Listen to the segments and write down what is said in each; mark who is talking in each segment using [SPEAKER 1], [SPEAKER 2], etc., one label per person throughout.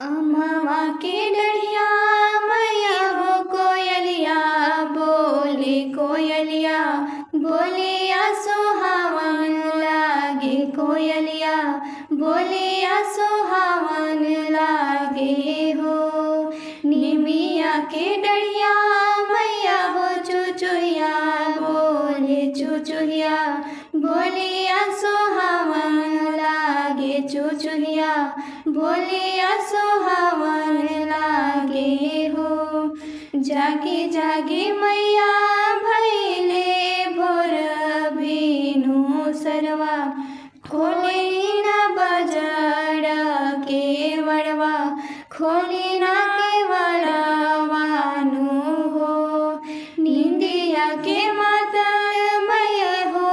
[SPEAKER 1] अमवा के डढ़िया मैया हो कोयलिया बोले कोयलिया बोलिया सुहावन लागे कोयलिया बोलिया सुहावन लागे हो। निमिया के डढ़िया मैया हो चुचुहिया बोले चुचुहिया बोलिया सुहावन लागे चुचुहिया बोलिया सुहावन लागे हो। जागे जागे मैया भैले भोर भीनु सरवा खोली ना बजड़ के वड़वा खोली ना के वड़वानु हो। निंदिया के मातल मैया हो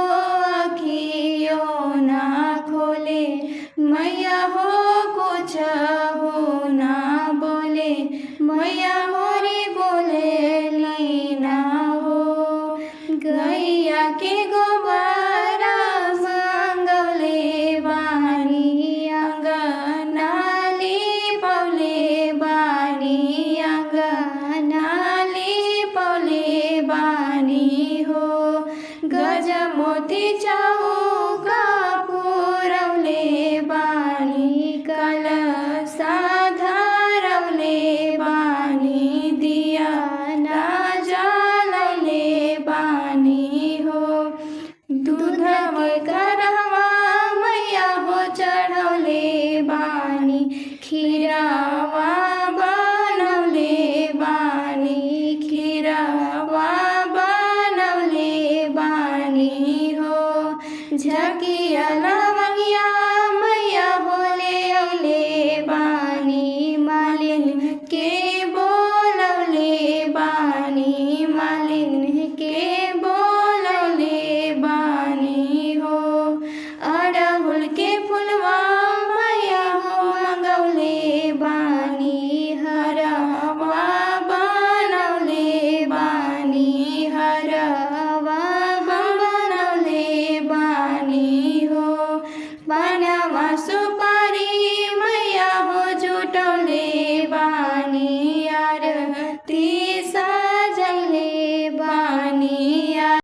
[SPEAKER 1] अखियो ना खोले मैया हो कुछ हो ना बोले मैया मोरी बोले लीना हो। गैया के गोबरा मंगले बानी अंगनाली पौले बानी अंगनाली पौले बानी हो। गज मोती चौका पुरौले बानी कलशा धरौले बानी दिया ना जलौले बानी हो। दूध के करवा मैया हो चढ़ौले बानी खीर